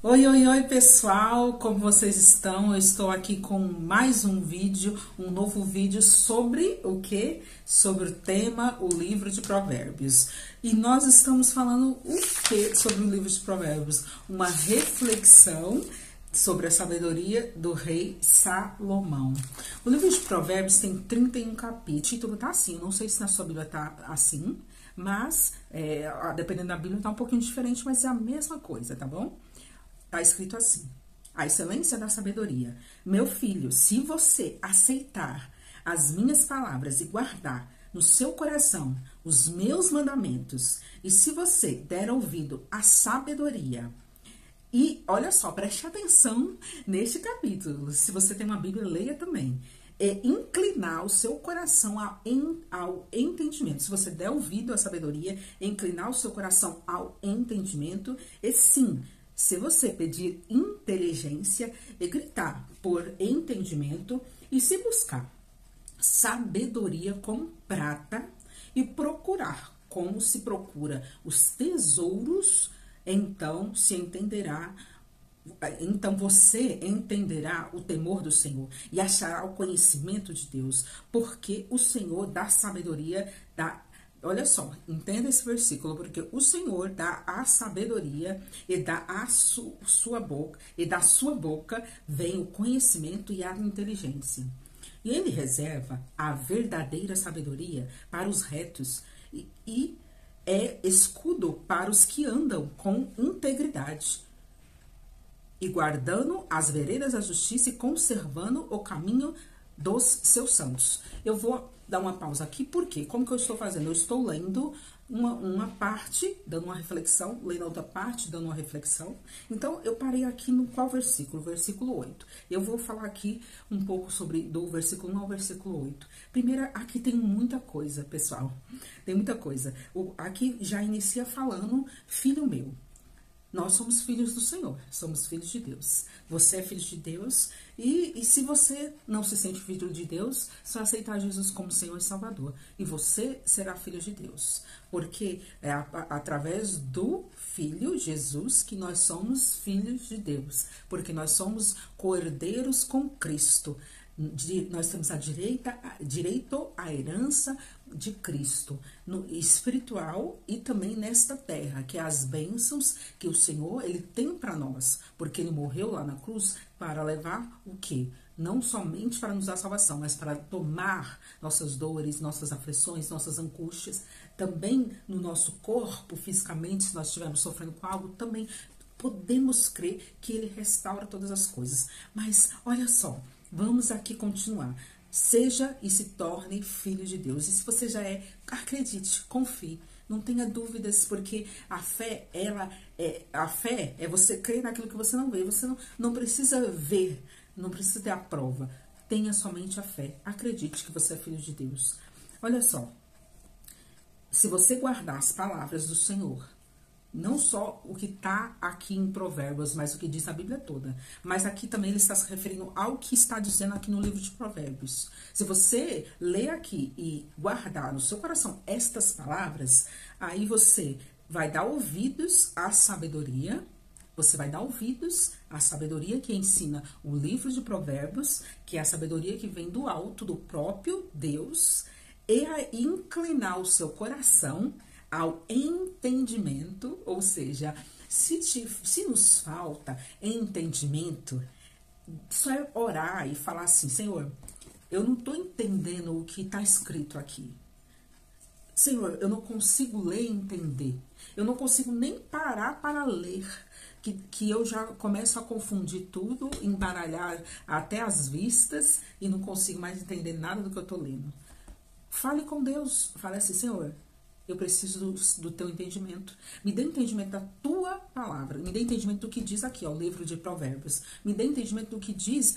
Oi, oi, oi, pessoal, como vocês estão? Eu estou aqui com mais um vídeo, um novo vídeo sobre o quê? Sobre o tema, o livro de Provérbios. E nós estamos falando o quê sobre o livro de Provérbios? Uma reflexão sobre a sabedoria do rei Salomão. O livro de Provérbios tem 31 capítulos. O título tá assim, eu não sei se na sua Bíblia tá assim, mas dependendo da Bíblia tá um pouquinho diferente, mas é a mesma coisa, tá bom? Está escrito assim: a excelência da sabedoria. Meu filho, se você aceitar as minhas palavras e guardar no seu coração os meus mandamentos, e se você der ouvido à sabedoria, e olha só, preste atenção neste capítulo. Se você tem uma Bíblia, leia também. É inclinar o seu coração ao entendimento. Se você der ouvido à sabedoria, inclinar o seu coração ao entendimento, e sim, se você pedir inteligência e gritar por entendimento, e se buscar sabedoria com prata e procurar como se procura os tesouros, então você entenderá o temor do Senhor e achará o conhecimento de Deus, porque o Senhor dá sabedoria, olha só, entenda esse versículo, porque o Senhor dá a sabedoria e dá a sua boca, e da sua boca vem o conhecimento e a inteligência. E ele reserva a verdadeira sabedoria para os retos e é escudo para os que andam com integridade e guardando as veredas da justiça e conservando o caminho dos seus santos. Eu vou dar uma pausa aqui, porque como que eu estou fazendo? Eu estou lendo uma parte, dando uma reflexão, lendo a outra parte, dando uma reflexão. Então, eu parei aqui no qual versículo? Versículo 8. Eu vou falar aqui um pouco sobre do versículo 1 ao versículo 8. Primeiro, aqui tem muita coisa, pessoal. Tem muita coisa. Aqui já inicia falando, filho meu. Nós somos filhos do Senhor, somos filhos de Deus. Você é filho de Deus e se você não se sente filho de Deus, só aceitar Jesus como Senhor e Salvador. E você será filho de Deus. Porque é através do Filho Jesus que nós somos filhos de Deus. Porque nós somos cordeiros com Cristo. Nós temos direito à herança de Cristo, no espiritual e também nesta terra, que é as bênçãos que o Senhor ele tem para nós, porque ele morreu lá na cruz para levar o quê? Não somente para nos dar salvação, mas para tomar nossas dores, nossas aflições, nossas angústias, também no nosso corpo, fisicamente, se nós estivermos sofrendo com algo, também podemos crer que ele restaura todas as coisas. Mas olha só, vamos aqui continuar. Seja e se torne filho de Deus. E se você já é, acredite, confie. Não tenha dúvidas, porque a fé é você crer naquilo que você não vê. Você não precisa ver, não precisa ter a prova. Tenha somente a fé. Acredite que você é filho de Deus. Olha só, se você guardar as palavras do Senhor, não só o que está aqui em Provérbios, mas o que diz a Bíblia toda. Mas aqui também ele está se referindo ao que está dizendo aqui no livro de Provérbios. Se você ler aqui e guardar no seu coração estas palavras, aí você vai dar ouvidos à sabedoria. Você vai dar ouvidos à sabedoria que ensina o livro de Provérbios, que é a sabedoria que vem do alto, do próprio Deus, e a inclinar o seu coração ao entendimento, ou seja, se nos falta entendimento, só é orar e falar assim: Senhor, eu não estou entendendo o que está escrito aqui. Senhor, eu não consigo ler e entender. Eu não consigo nem parar para ler. Que eu já começo a confundir tudo, embaralhar até as vistas e não consigo mais entender nada do que eu estou lendo. Fale com Deus. Fale assim: Senhor, eu preciso do teu entendimento. Me dê entendimento da tua palavra. Me dê entendimento do que diz aqui, ó, o livro de Provérbios. Me dê entendimento do que diz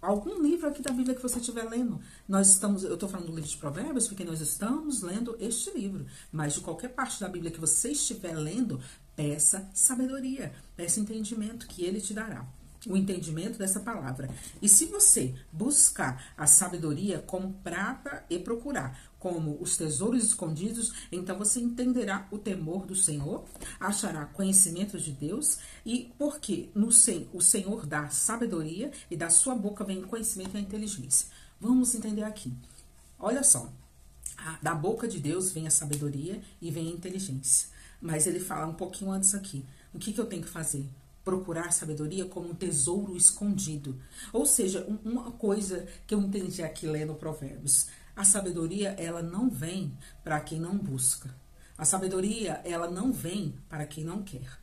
algum livro aqui da Bíblia que você estiver lendo. Eu estou falando do livro de Provérbios porque nós estamos lendo este livro. Mas de qualquer parte da Bíblia que você estiver lendo, peça sabedoria, peça entendimento que ele te dará. o entendimento dessa palavra. E se você buscar a sabedoria como prata e procurar como os tesouros escondidos, então você entenderá o temor do Senhor, achará conhecimento de Deus, e porque o Senhor dá sabedoria e da sua boca vem o conhecimento e a inteligência. Vamos entender aqui. Olha só, da boca de Deus vem a sabedoria e vem a inteligência. Mas ele fala um pouquinho antes aqui. O que eu tenho que fazer? Procurar sabedoria como um tesouro escondido. Ou seja, uma coisa que eu entendi aqui lendo Provérbios. A sabedoria, ela não vem para quem não busca. A sabedoria, ela não vem para quem não quer.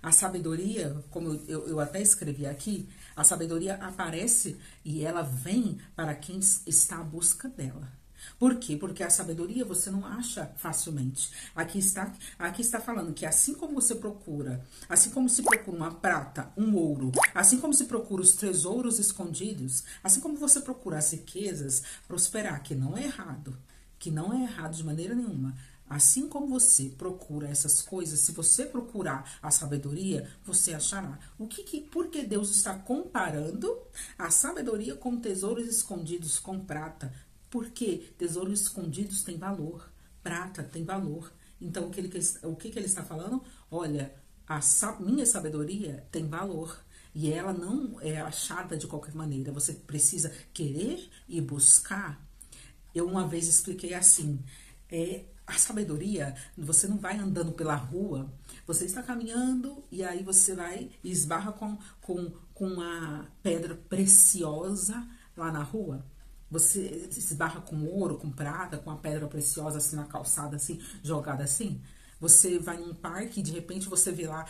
A sabedoria, como eu até escrevi aqui, a sabedoria aparece e ela vem para quem está à busca dela. Por quê? Porque a sabedoria você não acha facilmente. Aqui está falando que assim como você procura, assim como se procura uma prata, um ouro, assim como se procura os tesouros escondidos, assim como você procura as riquezas, prosperar, que não é errado de maneira nenhuma. Assim como você procura essas coisas, se você procurar a sabedoria, você achará. Por que Deus está comparando a sabedoria com tesouros escondidos com prata? Porque tesouros escondidos têm valor, prata tem valor. Então, o que ele está falando? Olha, minha sabedoria tem valor. E ela não é achada de qualquer maneira. Você precisa querer e buscar. Eu uma vez expliquei assim, a sabedoria, você não vai andando pela rua, você está caminhando e aí você vai e esbarra com uma pedra preciosa lá na rua. Você se esbarra com ouro, com prata, com a pedra preciosa assim na calçada, assim, jogada assim. Você vai num parque e de repente você vê lá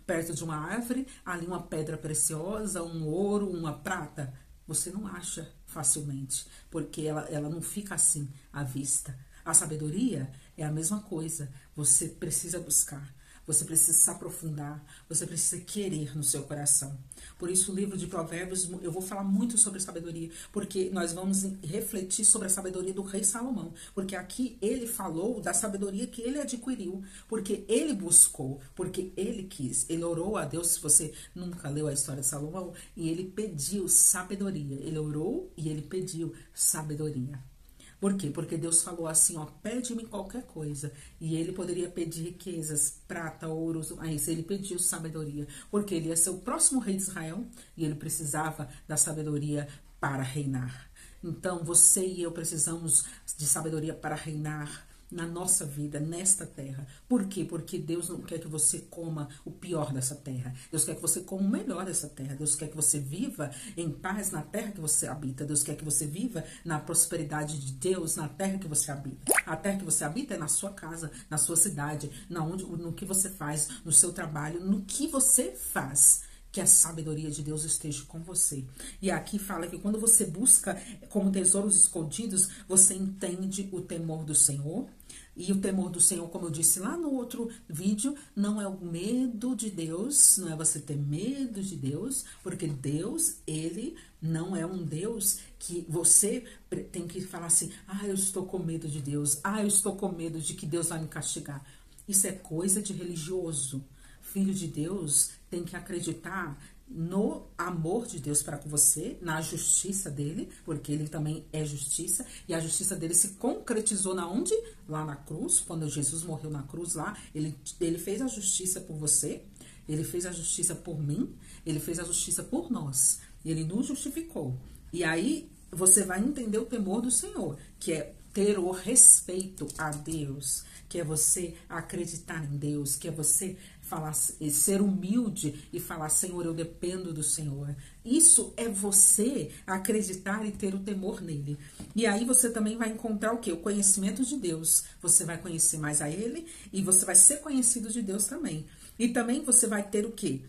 perto de uma árvore, ali uma pedra preciosa, um ouro, uma prata. Você não acha facilmente, porque ela não fica assim à vista. A sabedoria é a mesma coisa. Você precisa buscar. Você precisa se aprofundar, você precisa querer no seu coração. Por isso, o livro de Provérbios, eu vou falar muito sobre sabedoria, porque nós vamos refletir sobre a sabedoria do rei Salomão. Porque aqui ele falou da sabedoria que ele adquiriu, porque ele buscou, porque ele quis. Ele orou a Deus, se você nunca leu a história de Salomão, e ele pediu sabedoria. Ele orou e ele pediu sabedoria. Por quê? Porque Deus falou assim, ó, pede-me qualquer coisa. E ele poderia pedir riquezas, prata, ouro, mas ele pediu sabedoria. Porque ele ia ser o próximo rei de Israel e ele precisava da sabedoria para reinar. Então, você e eu precisamos de sabedoria para reinar na nossa vida, nesta terra. Por quê? Porque Deus não quer que você coma o pior dessa terra. Deus quer que você coma o melhor dessa terra. Deus quer que você viva em paz na terra que você habita. Deus quer que você viva na prosperidade de Deus na terra que você habita. A terra que você habita é na sua casa, na sua cidade, no que você faz, no seu trabalho, no que você faz. Que a sabedoria de Deus esteja com você. E aqui fala que quando você busca como tesouros escondidos, você entende o temor do Senhor. E o temor do Senhor, como eu disse lá no outro vídeo, não é o medo de Deus, não é você ter medo de Deus, porque Deus, ele não é um Deus que você tem que falar assim, eu estou com medo de Deus, eu estou com medo de que Deus vai me castigar. Isso é coisa de religioso. Filho de Deus tem que acreditar no amor de Deus para com você, na justiça dele, porque ele também é justiça, e a justiça dele se concretizou na onde? Lá na cruz, quando Jesus morreu na cruz lá, ele fez a justiça por você, ele fez a justiça por mim, ele fez a justiça por nós, ele nos justificou. E aí você vai entender o temor do Senhor, que é ter o respeito a Deus, que é você acreditar em Deus, que é você falar, ser humilde e falar, Senhor, eu dependo do Senhor. Isso é você acreditar e ter o temor nele. E aí você também vai encontrar o quê? O conhecimento de Deus. Você vai conhecer mais a ele e você vai ser conhecido de Deus também. E também você vai ter o quê?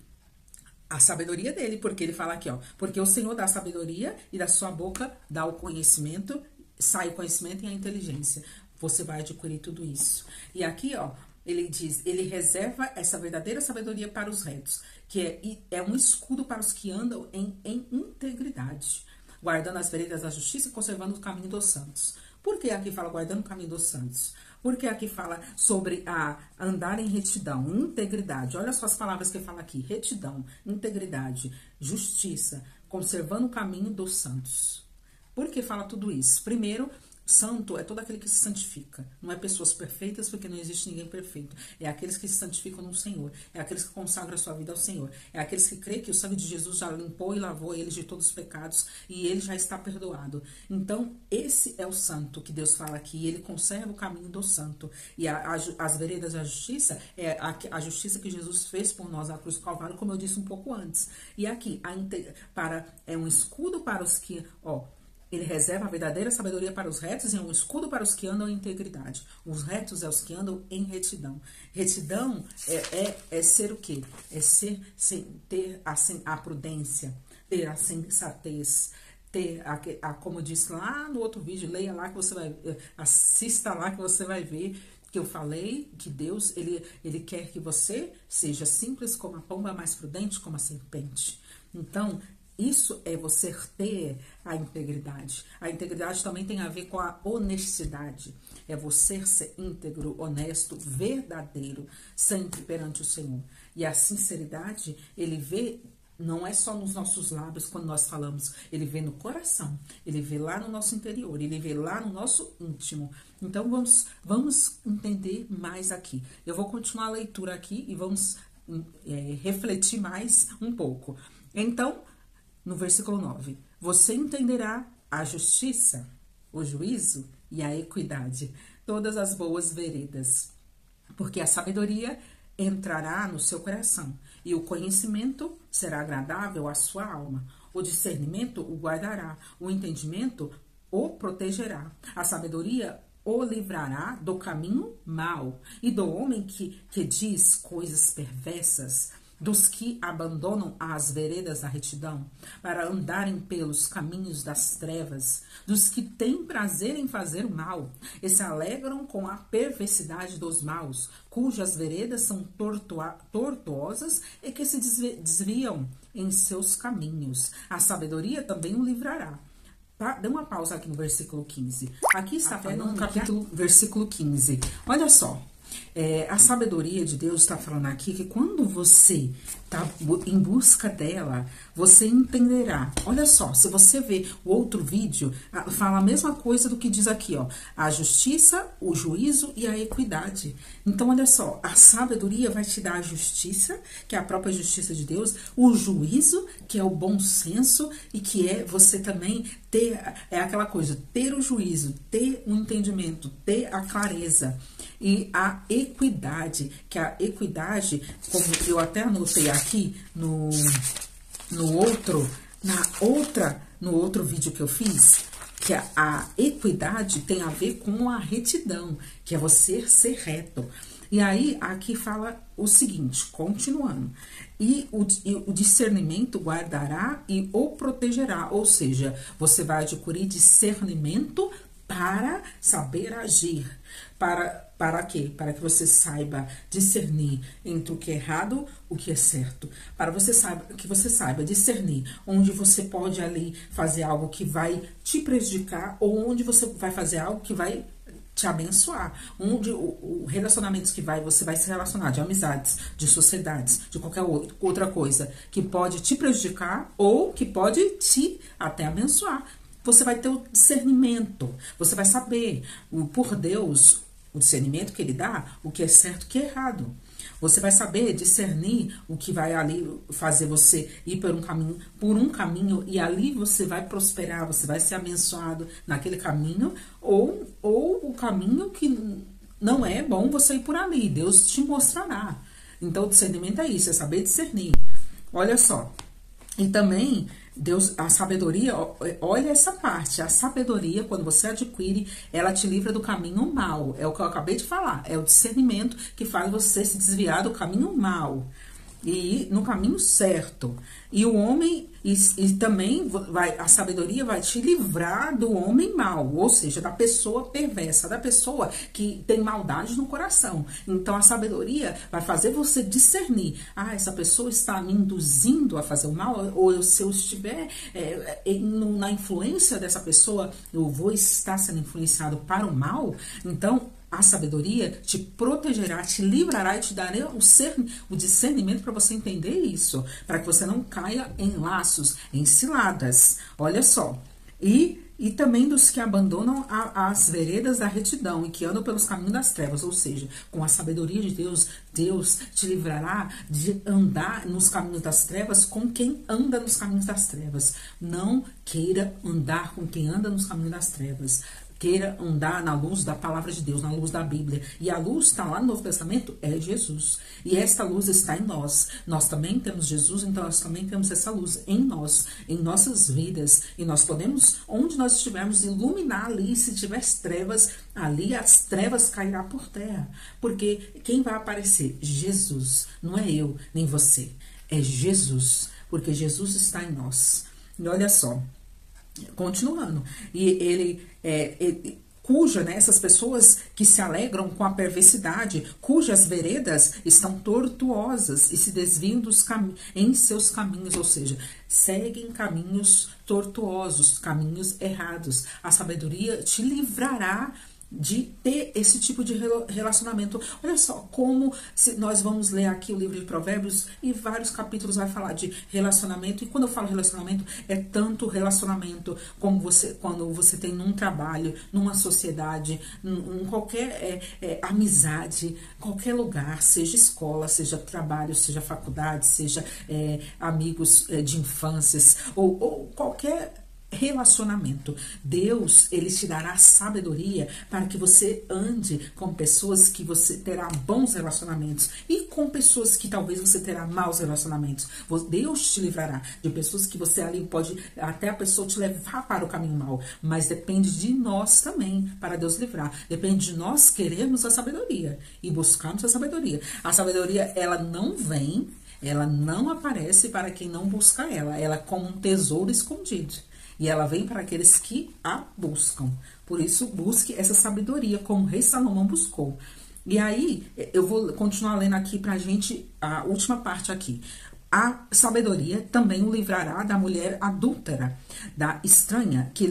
A sabedoria dele, porque ele fala aqui, ó, porque o Senhor dá a sabedoria e da sua boca dá o conhecimento, sai o conhecimento e a inteligência. Você vai adquirir tudo isso. E aqui, ó, ele diz, ele reserva essa verdadeira sabedoria para os retos, que é um escudo para os que andam em integridade, guardando as veredas da justiça e conservando o caminho dos santos. Por que aqui fala guardando o caminho dos santos? Porque aqui fala sobre a andar em retidão, integridade. Olha só as palavras que fala aqui: retidão, integridade, justiça, conservando o caminho dos santos. Por que fala tudo isso? Primeiro, santo é todo aquele que se santifica. Não é pessoas perfeitas, porque não existe ninguém perfeito. É aqueles que se santificam no Senhor. É aqueles que consagram a sua vida ao Senhor. É aqueles que creem que o sangue de Jesus já limpou e lavou eles de todos os pecados e ele já está perdoado. Então, esse é o santo que Deus fala aqui. Ele conserva o caminho do santo. E as veredas da justiça é a justiça que Jesus fez por nós na cruz do Calvário, como eu disse um pouco antes. E aqui, é um escudo para os que, ele reserva a verdadeira sabedoria para os retos e é um escudo para os que andam em integridade. Os retos é os que andam em retidão. Retidão é ser o quê? É ter a prudência, ter a sensatez, ter como eu disse lá no outro vídeo, leia lá que você vai, assista lá que você vai ver que eu falei que Deus, ele quer que você seja simples como a pomba, mais prudente como a serpente. Então, isso é você ter a integridade. A integridade também tem a ver com a honestidade. É você ser íntegro, honesto, verdadeiro, sempre perante o Senhor. E a sinceridade, ele vê, não é só nos nossos lábios quando nós falamos, ele vê no coração, ele vê lá no nosso interior, ele vê lá no nosso íntimo. Então, vamos entender mais aqui. Eu vou continuar a leitura aqui e vamos refletir mais um pouco. Então, no versículo 9, você entenderá a justiça, o juízo e a equidade, todas as boas veredas, porque a sabedoria entrará no seu coração e o conhecimento será agradável à sua alma. O discernimento o guardará, o entendimento o protegerá, a sabedoria o livrará do caminho mau e do homem que diz coisas perversas, dos que abandonam as veredas da retidão para andarem pelos caminhos das trevas, dos que têm prazer em fazer o mal e se alegram com a perversidade dos maus, cujas veredas são tortuosas e que se desviam em seus caminhos. A sabedoria também o livrará. Dê uma pausa aqui no versículo 15. Aqui está falando no capítulo, versículo 15. Olha só. A sabedoria de Deus está falando aqui que quando você está em busca dela, você entenderá. Olha só, se você ver o outro vídeo, fala a mesma coisa do que diz aqui, a justiça, o juízo e a equidade. Então, olha só, a sabedoria vai te dar a justiça, que é a própria justiça de Deus, o juízo, que é o bom senso e que é você também ter, aquela coisa, ter o juízo, ter o entendimento, ter a clareza. E a equidade, que a equidade, como eu até anotei aqui no outro vídeo que eu fiz, que a equidade tem a ver com a retidão, que é você ser reto. E aí, aqui fala o seguinte, continuando. E o discernimento guardará e o protegerá, ou seja, você vai adquirir discernimento para saber agir. Para quê? Para que você saiba discernir entre o que é errado, o que é certo. Para que você saiba discernir onde você pode ali fazer algo que vai te prejudicar ou onde você vai fazer algo que vai te abençoar. Onde relacionamentos que você vai se relacionar, de amizades, de sociedades, de qualquer outra coisa que pode te prejudicar ou que pode te até abençoar. Você vai ter o discernimento, você vai saber, por Deus, o discernimento que ele dá, o que é certo e o que é errado. Você vai saber discernir o que vai ali fazer você ir por um caminho e ali você vai prosperar, você vai ser abençoado naquele caminho, ou o caminho que não é bom você ir por ali, Deus te mostrará. Então, o discernimento é isso, é saber discernir. Olha só, e também Deus, a sabedoria, olha essa parte, a sabedoria, quando você adquire, ela te livra do caminho mau, é o que eu acabei de falar, é o discernimento que faz você se desviar do caminho mau e ir no caminho certo. E o homem, e também a sabedoria vai te livrar do homem mau, ou seja, da pessoa perversa, da pessoa que tem maldade no coração. Então, a sabedoria vai fazer você discernir, essa pessoa está me induzindo a fazer o mal, ou se eu estiver na influência dessa pessoa, eu vou estar sendo influenciado para o mal. Então, a sabedoria te protegerá, te livrará e te dará o discernimento para você entender isso, para que você não caia em laços, em ciladas. Olha só. E também dos que abandonam as veredas da retidão e que andam pelos caminhos das trevas, ou seja, com a sabedoria de Deus, Deus te livrará de andar nos caminhos das trevas com quem anda nos caminhos das trevas. Não queira andar com quem anda nos caminhos das trevas. Queira andar na luz da palavra de Deus, na luz da Bíblia. E a luz está lá no Novo Testamento, é Jesus. E esta luz está em nós. Nós também temos Jesus, então nós também temos essa luz em nós, em nossas vidas. E nós podemos, onde nós estivermos, iluminar ali. Se tiver trevas, ali as trevas cairá por terra. Porque quem vai aparecer? Jesus. Não é eu, nem você. É Jesus. Porque Jesus está em nós. E olha só. Continuando, e cuja, né, essas pessoas que se alegram com a perversidade, cujas veredas estão tortuosas e se desviam em seus caminhos, ou seja, seguem caminhos tortuosos, caminhos errados. A sabedoria te livrará de ter esse tipo de relacionamento. Olha só como se nós vamos ler aqui o livro de Provérbios e vários capítulos vai falar de relacionamento. E quando eu falo relacionamento, é tanto relacionamento como quando você tem num trabalho, numa sociedade, em qualquer amizade, qualquer lugar, seja escola, seja trabalho, seja faculdade, seja amigos de infâncias ou qualquer relacionamento. Deus, ele te dará sabedoria para que você ande com pessoas que você terá bons relacionamentos e com pessoas que talvez você terá maus relacionamentos. Deus te livrará de pessoas que você ali pode até a pessoa te levar para o caminho mau, mas depende de nós também para Deus livrar. Depende de nós querermos a sabedoria e buscarmos a sabedoria. A sabedoria, ela não vem, ela não aparece para quem não busca ela. Ela é como um tesouro escondido. E ela vem para aqueles que a buscam. Por isso, busque essa sabedoria, como o rei Salomão buscou. E aí, eu vou continuar lendo aqui para a gente, a última parte aqui. A sabedoria também o livrará da mulher adúltera, da estranha, que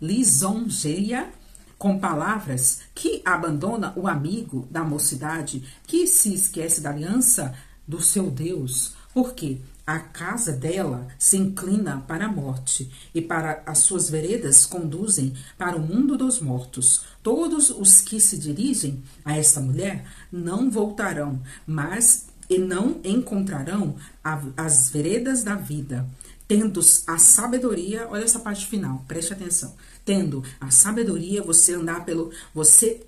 lisonjeia com palavras, que abandona o amigo da mocidade, que se esquece da aliança do seu Deus. Por quê? A casa dela se inclina para a morte, e para as suas veredas conduzem para o mundo dos mortos. Todos os que se dirigem a esta mulher não voltarão, mas e não encontrarão as veredas da vida. Tendo a sabedoria, olha essa parte final, preste atenção. Tendo a sabedoria, você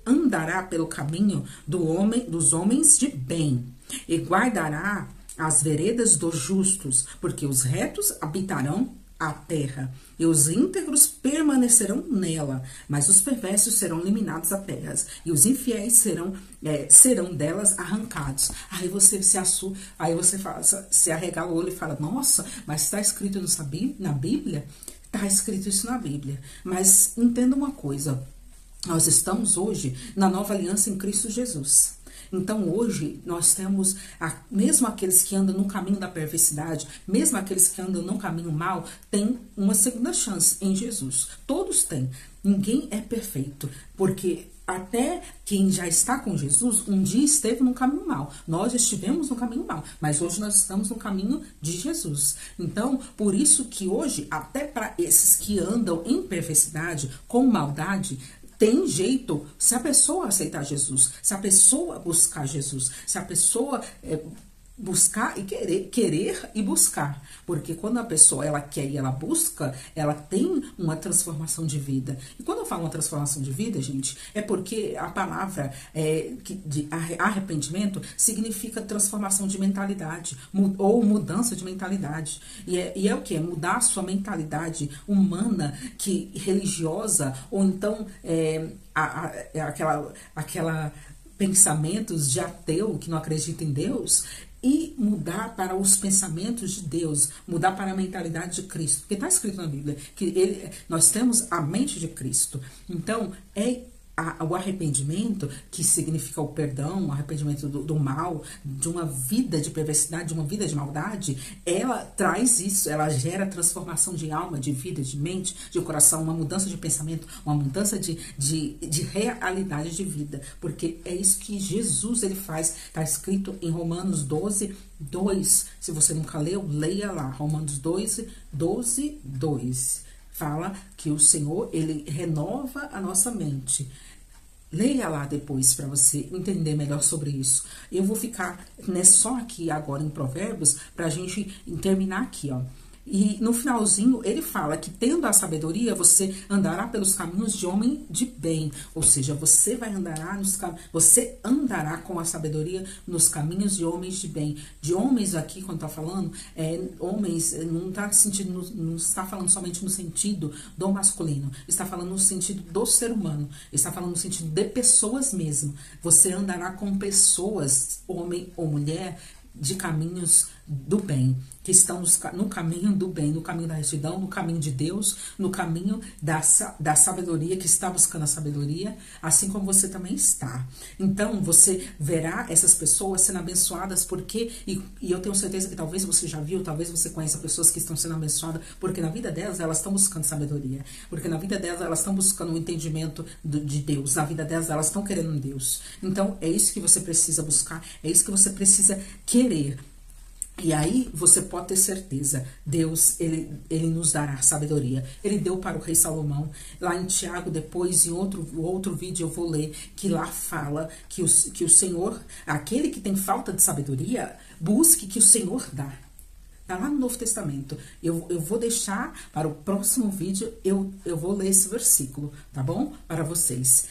andará pelo caminho dos homens de bem, e guardará as veredas dos justos, porque os retos habitarão a terra, e os íntegros permanecerão nela, mas os perversos serão eliminados da terra, e os infiéis serão delas arrancados. Aí você se arregala o olho e fala, nossa, mas está escrito na Bíblia? Está escrito isso na Bíblia. Mas entenda uma coisa, nós estamos hoje na nova aliança em Cristo Jesus. Então hoje nós temos, mesmo aqueles que andam no caminho da perversidade, mesmo aqueles que andam no caminho mau, tem uma segunda chance em Jesus. Todos têm. Ninguém é perfeito, porque até quem já está com Jesus, um dia esteve no caminho mau. Nós estivemos no caminho mau, mas hoje nós estamos no caminho de Jesus. Então, por isso que hoje, até para esses que andam em perversidade, com maldade, tem jeito se a pessoa aceitar Jesus, se a pessoa buscar Jesus, se a pessoa buscar e querer e buscar. Porque quando a pessoa ela quer e ela busca, ela tem uma transformação de vida. E quando eu falo uma transformação de vida, gente, é porque a palavra de arrependimento significa transformação de mentalidade ou mudança de mentalidade. E é o que? É mudar a sua mentalidade humana, religiosa, ou então aquela pensamentos de ateu que não acredita em Deus, e mudar para os pensamentos de Deus, mudar para a mentalidade de Cristo, porque está escrito na Bíblia que nós temos a mente de Cristo. Então, o arrependimento, que significa o perdão, o arrependimento do mal, de uma vida de perversidade, de uma vida de maldade, ela traz isso, ela gera transformação de alma, de vida, de mente, de coração, uma mudança de pensamento, uma mudança de realidade de vida, porque é isso que Jesus ele faz, está escrito em Romanos 12, 2, se você nunca leu, leia lá, Romanos 12, 2, fala que o Senhor, ele renova a nossa mente. Leia lá depois para você entender melhor sobre isso. Eu vou ficar só aqui agora em Provérbios para a gente terminar aqui, ó. E no finalzinho ele fala que tendo a sabedoria você andará pelos caminhos de homem de bem, ou seja, você andará com a sabedoria nos caminhos de homens de bem. De homens aqui quando tá falando, homens não está falando somente no sentido do masculino, está falando no sentido do ser humano, está falando no sentido de pessoas mesmo. Você andará com pessoas, homem ou mulher, de caminhos do bem, que estão no caminho do bem, no caminho da retidão, no caminho de Deus, no caminho da sabedoria, que está buscando a sabedoria, assim como você também está. Então, você verá essas pessoas sendo abençoadas, porque, e eu tenho certeza que talvez você já viu, talvez você conheça pessoas que estão sendo abençoadas, porque na vida delas, elas estão buscando sabedoria, porque na vida delas, elas estão buscando o entendimento de Deus, na vida delas, elas estão querendo Deus. Então, é isso que você precisa buscar, é isso que você precisa querer. E aí você pode ter certeza, Deus, ele nos dará sabedoria. Ele deu para o rei Salomão. Lá em Tiago, depois, em outro vídeo eu vou ler, que lá fala que o Senhor, aquele que tem falta de sabedoria, busque que o Senhor dá. Está lá no Novo Testamento. Eu vou deixar para o próximo vídeo, eu vou ler esse versículo, tá bom? Para vocês.